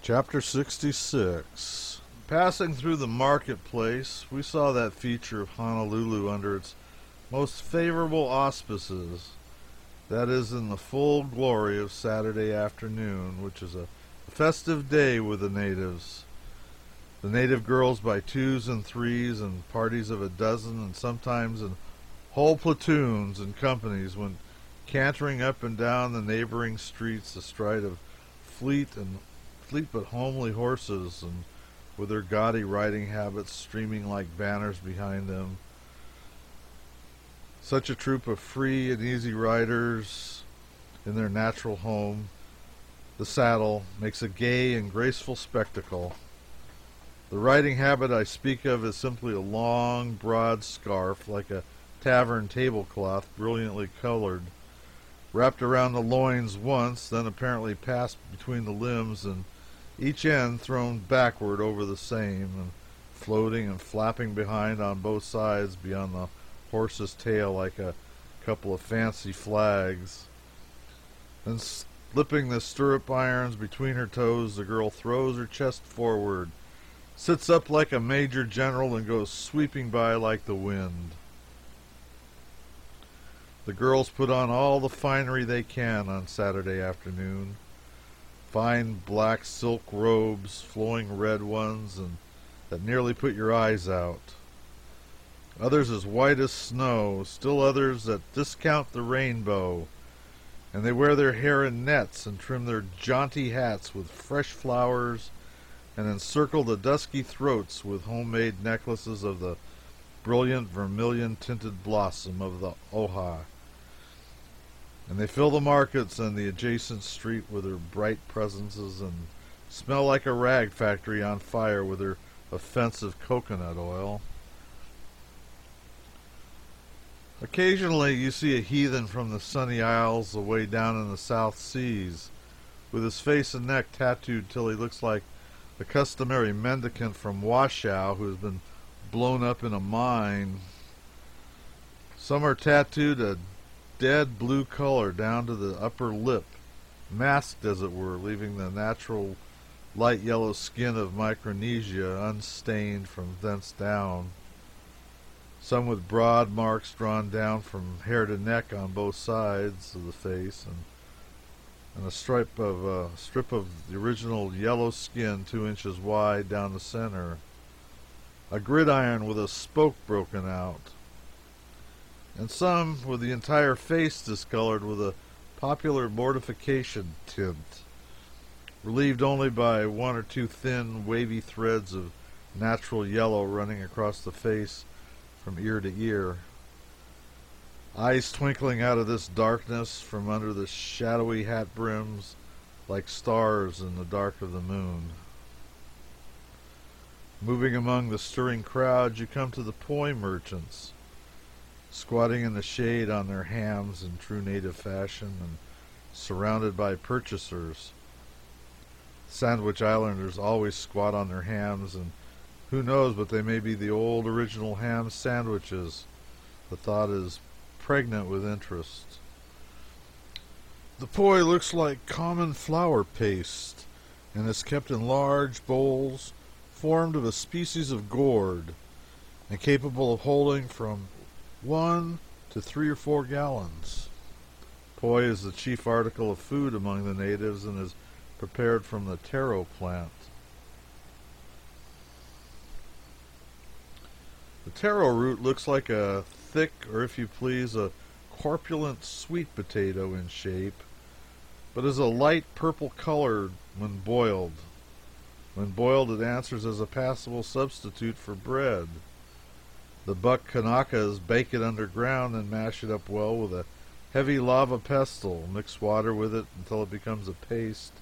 Chapter 66. Passing through the marketplace, we saw that feature of Honolulu under its most favorable auspices. That is, in the full glory of Saturday afternoon, which is a festive day with the natives. The native girls by twos and threes and parties of a dozen and sometimes in whole platoons and companies went cantering up and down the neighboring streets astride of fleet but homely horses, and with their gaudy riding habits streaming like banners behind them. Such a troop of free and easy riders in their natural home, the saddle, makes a gay and graceful spectacle. The riding habit I speak of is simply a long, broad scarf, like a tavern tablecloth, brilliantly colored, wrapped around the loins once, then apparently passed between the limbs, and each end thrown backward over the same, and floating and flapping behind on both sides beyond the horse's tail like a couple of fancy flags. Then slipping the stirrup irons between her toes, the girl throws her chest forward, sits up like a major general, and goes sweeping by like the wind. The girls put on all the finery they can on Saturday afternoon. Fine black silk robes, flowing red ones, and that nearly put your eyes out. Others as white as snow, still others that discount the rainbow, and they wear their hair in nets and trim their jaunty hats with fresh flowers and encircle the dusky throats with homemade necklaces of the brilliant vermilion-tinted blossom of the oha. And they fill the markets and the adjacent street with their bright presences and smell like a rag factory on fire with their offensive coconut oil. Occasionally you see a heathen from the sunny isles away down in the South Seas, with his face and neck tattooed till he looks like the customary mendicant from Washoe who has been blown up in a mine. Some are tattooed a dead blue color down to the upper lip, masked as it were, leaving the natural light yellow skin of Micronesia unstained from thence down. Some with broad marks drawn down from hair to neck on both sides of the face, and a strip of the original yellow skin 2 inches wide down the center. A gridiron with a spoke broken out. And some with the entire face discolored with a popular mortification tint, relieved only by 1 or 2 thin, wavy threads of natural yellow running across the face from ear to ear. Eyes twinkling out of this darkness from under the shadowy hat brims like stars in the dark of the moon. Moving among the stirring crowd, you come to the poi merchants, squatting in the shade on their hams in true native fashion and surrounded by purchasers. Sandwich Islanders always squat on their hams, and who knows but they may be the old original ham sandwiches. The thought is pregnant with interest. The poi looks like common flour paste and is kept in large bowls formed of a species of gourd and capable of holding from 1 to 3 or 4 gallons. Poi is the chief article of food among the natives and is prepared from the taro plant. The taro root looks like a thick, or if you please, a corpulent sweet potato in shape, but is a light purple color when boiled. When boiled, it answers as a passable substitute for bread. The buck Kanakas bake it underground and mash it up well with a heavy lava pestle. Mix water with it until it becomes a paste.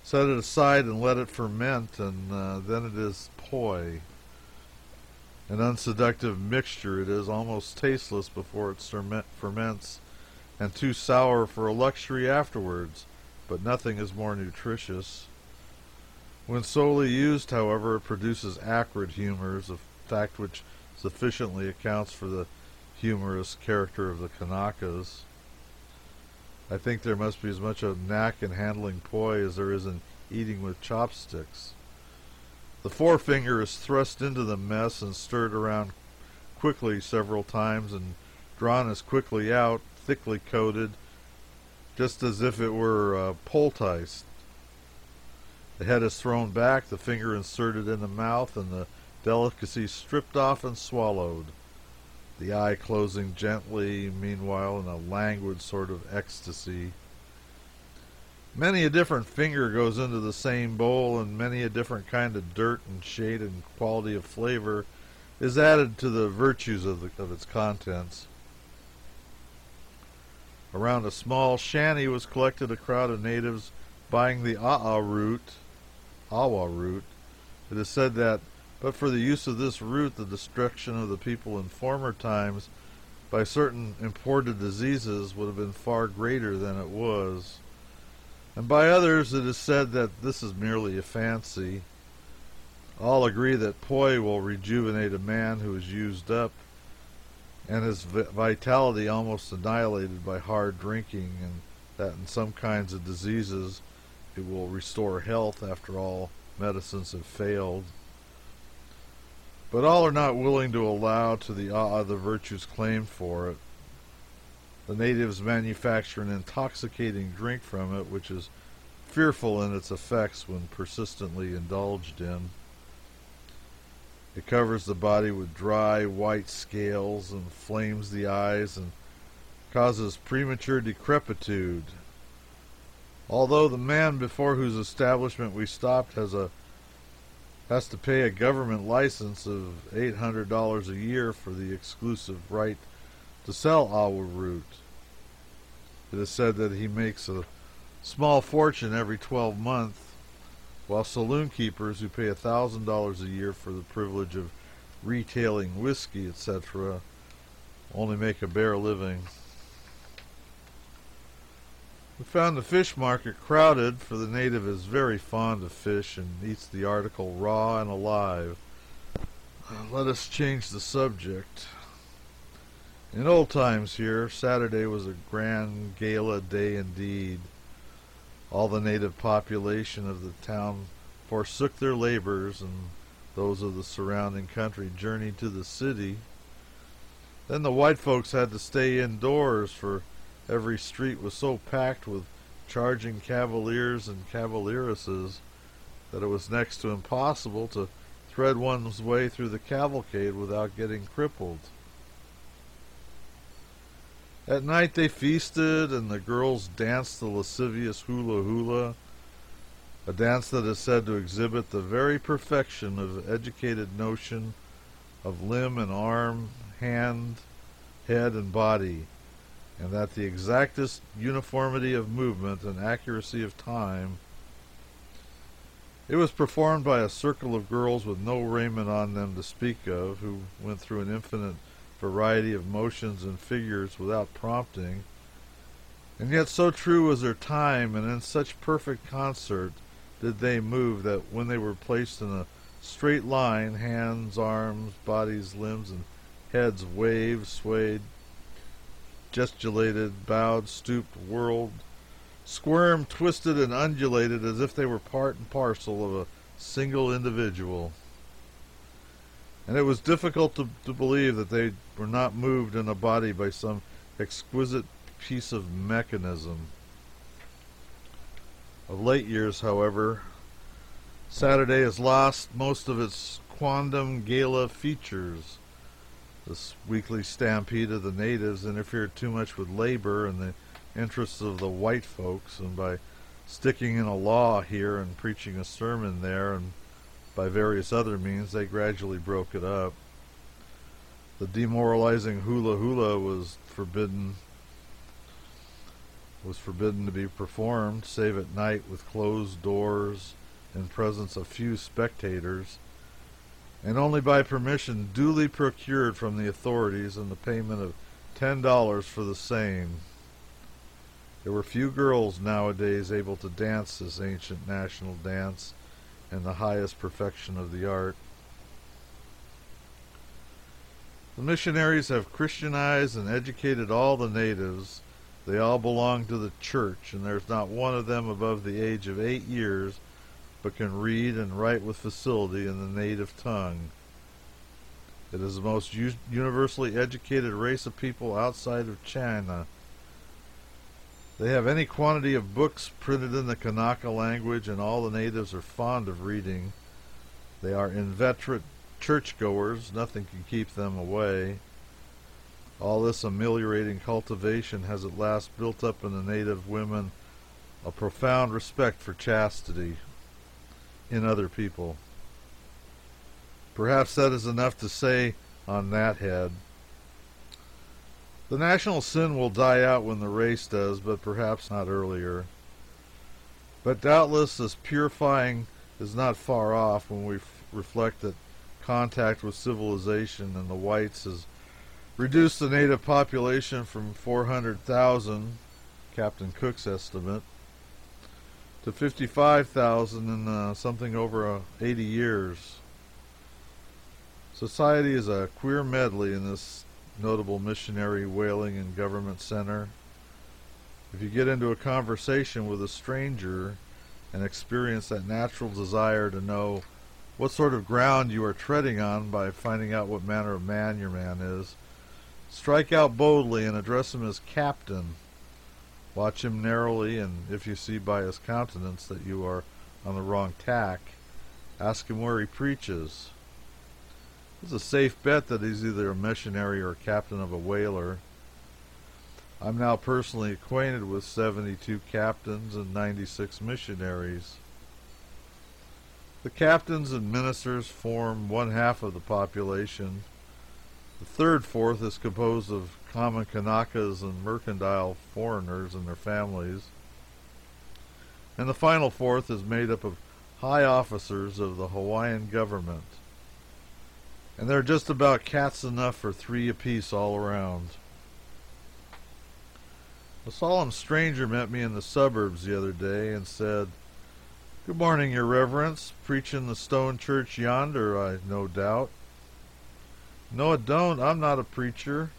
Set it aside and let it ferment, and then it is poi. An unseductive mixture it is, almost tasteless before it ferments, and too sour for a luxury afterwards, but nothing is more nutritious. When solely used, however, it produces acrid humors, a fact which sufficiently accounts for the humorous character of the Kanakas. I think there must be as much a knack in handling poi as there is in eating with chopsticks. The forefinger is thrust into the mess and stirred around quickly several times and drawn as quickly out, thickly coated, just as if it were poulticed. The head is thrown back, the finger inserted in the mouth, and the delicacy stripped off and swallowed, the eye closing gently, meanwhile, in a languid sort of ecstasy. Many a different finger goes into the same bowl, and many a different kind of dirt and shade and quality of flavor is added to the virtues of its contents. Around a small shanty was collected a crowd of natives buying the awa root. It is said that, but for the use of this root, the destruction of the people in former times by certain imported diseases would have been far greater than it was. And by others it is said that this is merely a fancy. All agree that poi will rejuvenate a man who is used up and his vitality almost annihilated by hard drinking, and that in some kinds of diseases it will restore health after all medicines have failed. But all are not willing to allow to the the virtues claimed for it. The natives manufacture an intoxicating drink from it, which is fearful in its effects when persistently indulged in. It covers the body with dry, white scales, inflames the eyes, and causes premature decrepitude. Although the man before whose establishment we stopped has to pay a government license of $800 a year for the exclusive right to sell awa root. It is said that he makes a small fortune every 12 months, while saloon keepers who pay $1,000 a year for the privilege of retailing whiskey, etc., only make a bare living. We found the fish market crowded, for the native is very fond of fish and eats the article raw and alive. Let us change the subject. In old times here, Saturday was a grand gala day indeed. All the native population of the town forsook their labors, and those of the surrounding country journeyed to the city. Then the white folks had to stay indoors, for every street was so packed with charging cavaliers and cavalieresses that it was next to impossible to thread one's way through the cavalcade without getting crippled. At night they feasted, and the girls danced the lascivious hula hula, a dance that is said to exhibit the very perfection of educated notion of limb and arm, hand, head, and body, and that the exactest uniformity of movement and accuracy of time. It was performed by a circle of girls with no raiment on them to speak of, who went through an infinite variety of motions and figures without prompting, and yet so true was their time, and in such perfect concert did they move, that when they were placed in a straight line, hands, arms, bodies, limbs, and heads waved, swayed, gesticulated, bowed, stooped, whirled, squirmed, twisted, and undulated as if they were part and parcel of a single individual. And it was difficult to believe that they were not moved in a body by some exquisite piece of mechanism. Of late years, however, Saturday has lost most of its quondam gala features. This weekly stampede of the natives interfered too much with labor and the interests of the white folks, and by sticking in a law here and preaching a sermon there, and by various other means, they gradually broke it up. The demoralizing hula hula was forbidden to be performed, save at night with closed doors in presence of few spectators, and only by permission duly procured from the authorities and the payment of $10 for the same. There were few girls nowadays able to dance this ancient national dance in the highest perfection of the art. The missionaries have Christianized and educated all the natives. They all belong to the church, and there's not one of them above the age of 8 years but can read and write with facility in the native tongue. It is the most universally educated race of people outside of China. They have any quantity of books printed in the Kanaka language, and all the natives are fond of reading. They are inveterate churchgoers. Nothing can keep them away. All this ameliorating cultivation has at last built up in the native women a profound respect for chastity in other people. Perhaps that is enough to say on that head. The national sin will die out when the race does, but perhaps not earlier. But doubtless this purifying is not far off when we reflect that contact with civilization and the whites has reduced the native population from 400,000, Captain Cook's estimate, to 55,000 in something over 80 years. Society is a queer medley in this notable missionary whaling and government center. If you get into a conversation with a stranger and experience that natural desire to know what sort of ground you are treading on by finding out what manner of man your man is, strike out boldly and address him as Captain. Watch him narrowly, and if you see by his countenance that you are on the wrong tack, ask him where he preaches. It's a safe bet that he's either a missionary or a captain of a whaler. I'm now personally acquainted with 72 captains and 96 missionaries. The captains and ministers form one half of the population. The third fourth is composed of common Kanakas and mercantile foreigners and their families. And the final fourth is made up of high officers of the Hawaiian government. And there are just about cats enough for 3 apiece all around. A solemn stranger met me in the suburbs the other day and said, "Good morning, your reverence. Preachin' the stone church yonder, I no doubt." "No, it don't. I'm not a preacher."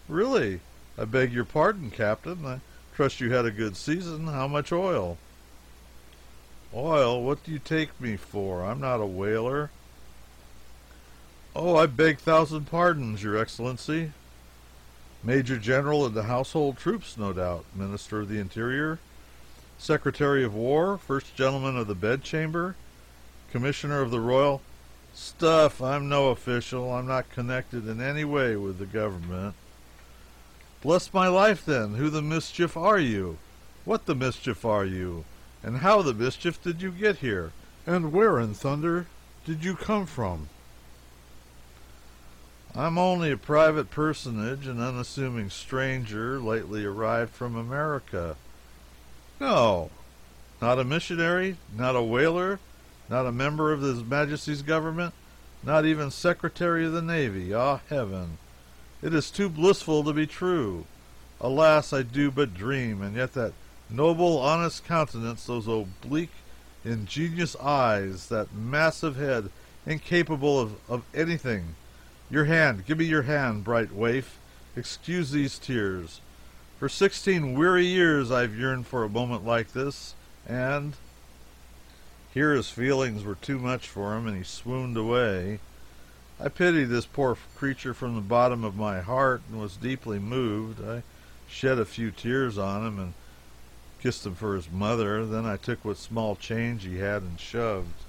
"Really? I beg your pardon, Captain. I trust you had a good season. How much oil?" "Oil? What do you take me for? I'm not a whaler." "Oh, I beg 1,000 pardons, your excellency." "Major General of the household troops, no doubt. Minister of the Interior, Secretary of War, First Gentleman of the Bedchamber, Commissioner of the Royal—" "Stuff! I'm no official. I'm not connected in any way with the government." "Bless my life, then. Who the mischief are you? What the mischief are you? And how the mischief did you get here? And where in thunder did you come from?" "I'm only a private personage, an unassuming stranger, lately arrived from America." "No! Not a missionary? Not a whaler? Not a member of His Majesty's government? Not even Secretary of the Navy? Ah, heaven! It is too blissful to be true. Alas, I do but dream, and yet that noble, honest countenance, those oblique, ingenious eyes, that massive head, incapable of anything. Your hand, give me your hand, bright waif. Excuse these tears. For 16 weary years I've yearned for a moment like this, and—" Here his feelings were too much for him, and he swooned away. I pitied this poor creature from the bottom of my heart, and was deeply moved. I shed a few tears on him, and kissed him for his mother. Then I took what small change he had and shoved.